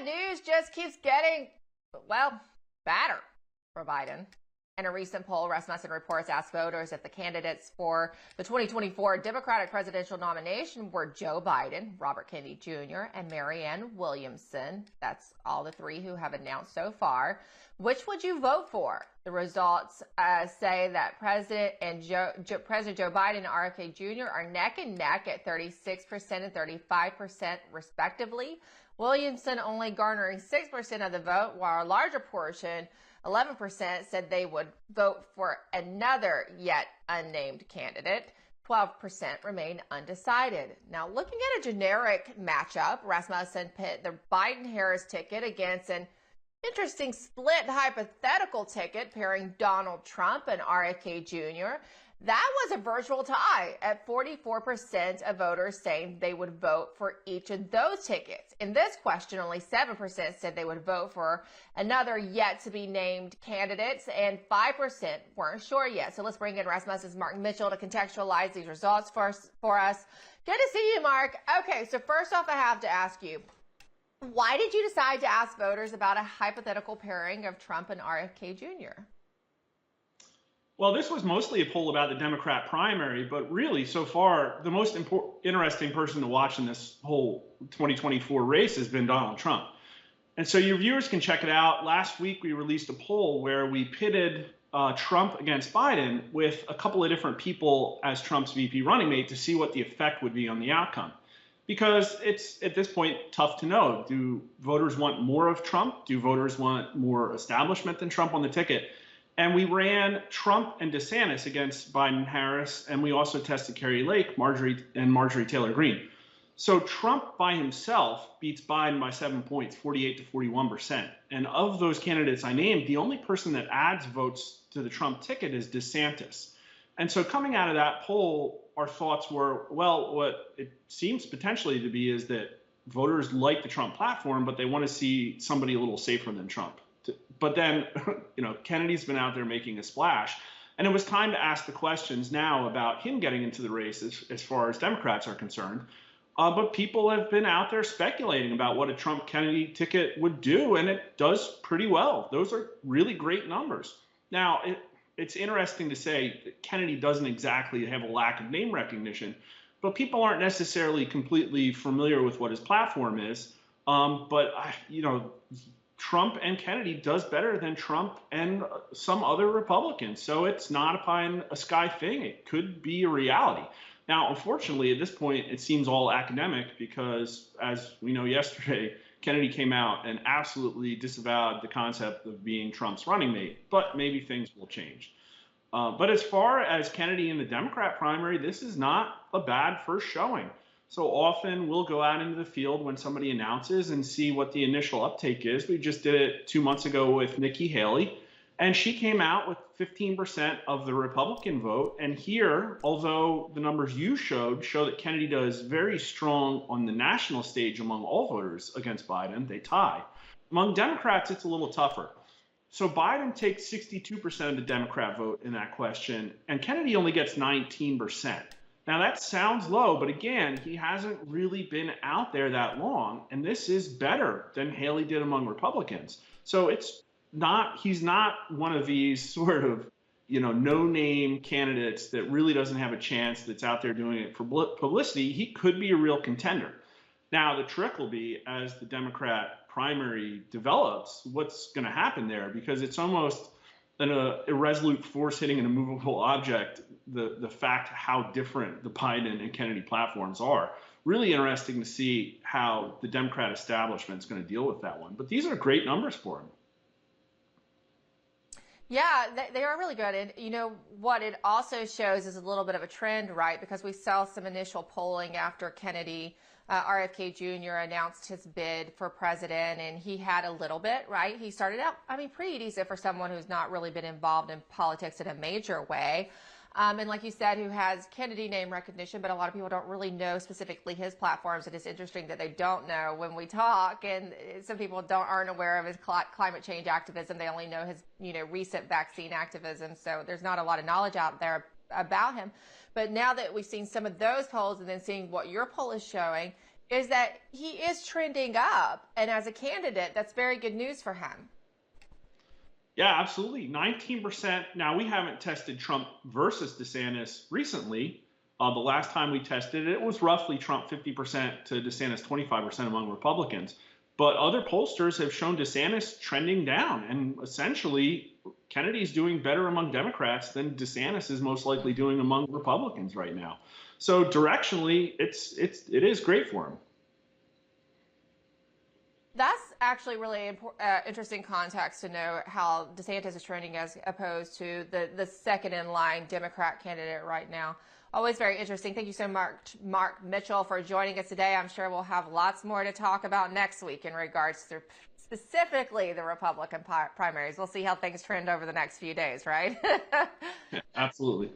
bad news just keeps getting, well, badder for Biden. In a recent poll, Rasmussen Reports asked voters if the candidates for the 2024 Democratic presidential nomination were Joe Biden, Robert Kennedy Jr., and Marianne Williamson. That's all the three who have announced so far. Which would you vote for? The results say that President Joe Biden and RFK Jr. are neck and neck at 36% and 35% respectively. Williamson only garnering 6% of the vote, while a larger portion, 11%, said they would vote for another yet unnamed candidate. 12% remain undecided. Now, looking at a generic matchup, Rasmussen pit the Biden-Harris ticket against an interesting split hypothetical ticket pairing Donald Trump and RFK Jr. That was a virtual tie at 44% of voters saying they would vote for each of those tickets. In this question, only 7% said they would vote for another yet to be named candidates, and 5% weren't sure yet. So let's bring in Rasmussen's Mark Mitchell to contextualize these results for us. Good to see you, Mark. Okay, so first off, I have to ask you, why did you decide to ask voters about a hypothetical pairing of Trump and RFK Jr.? Well, this was mostly a poll about the Democrat primary, but really, so far, the most interesting person to watch in this whole 2024 race has been Donald Trump. And so your viewers can check it out. Last week, we released a poll where we pitted Trump against Biden with a couple of different people as Trump's VP running mate to see what the effect would be on the outcome. Because it's, at this point, tough to know. Do voters want more of Trump? Do voters want more establishment than Trump on the ticket? And we ran Trump and DeSantis against Biden and Harris, and we also tested Kari Lake, Marjorie Taylor Greene. So Trump by himself beats Biden by 7 points, 48 to 41%. And of those candidates I named, the only person that adds votes to the Trump ticket is DeSantis. And so coming out of that poll, our thoughts were, well, what it seems potentially to be is that voters like the Trump platform, but they want to see somebody a little safer than Trump. But then, Kennedy's been out there making a splash. And it was time to ask the questions now about him getting into the race as far as Democrats are concerned. But people have been out there speculating about what a Trump-Kennedy ticket would do, and it does pretty well. Those are really great numbers. Now, it's interesting to say that Kennedy doesn't exactly have a lack of name recognition, but people aren't necessarily completely familiar with what his platform is. Trump and Kennedy does better than Trump and some other Republicans. So it's not a pie in a sky thing. It could be a reality. Now, unfortunately, at this point, it seems all academic because, as we know yesterday, Kennedy came out and absolutely disavowed the concept of being Trump's running mate. But maybe things will change. But as far as Kennedy in the Democrat primary, this is not a bad first showing. So often we'll go out into the field when somebody announces and see what the initial uptake is. We just did it 2 months ago with Nikki Haley, and she came out with 15% of the Republican vote. And here, although the numbers you showed show that Kennedy does very strong on the national stage among all voters against Biden, they tie. Among Democrats, it's a little tougher. So Biden takes 62% of the Democrat vote in that question, and Kennedy only gets 19%. Now, that sounds low, but again, he hasn't really been out there that long, and this is better than Haley did among Republicans. So he's not one of these sort of, no-name candidates that really doesn't have a chance that's out there doing it for publicity. He could be a real contender. Now, the trick will be, as the Democrat primary develops, what's going to happen there, because it's almost an irresolute force hitting an immovable object, the fact how different the Biden and Kennedy platforms are. Really interesting to see how the Democrat establishment is going to deal with that one. But these are great numbers for him. Yeah, they are really good. And what it also shows is a little bit of a trend, right? Because we saw some initial polling after Kennedy, RFK Jr. announced his bid for president, and he had a little bit, right? He started out, pretty decent for someone who's not really been involved in politics in a major way. And like you said, who has Kennedy name recognition, but a lot of people don't really know specifically his platforms. And it's interesting that they don't know when we talk, and some people aren't aware of his climate change activism. They only know his, recent vaccine activism. So there's not a lot of knowledge out there about him. But now that we've seen some of those polls and then seeing what your poll is showing, is that he is trending up. And as a candidate, that's very good news for him. Yeah, absolutely. 19%. Now, we haven't tested Trump versus DeSantis recently. The last time we tested it, it was roughly Trump 50% to DeSantis 25% among Republicans. But other pollsters have shown DeSantis trending down. And essentially, Kennedy's doing better among Democrats than DeSantis is most likely doing among Republicans right now. So directionally, it is great for him. That's actually really interesting context to know how DeSantis is trending as opposed to the second in line Democrat candidate right now. Always very interesting. Thank you so much, Mark Mitchell, for joining us today. I'm sure we'll have lots more to talk about next week in regards to specifically the Republican primaries. We'll see how things trend over the next few days, right? Yeah, absolutely.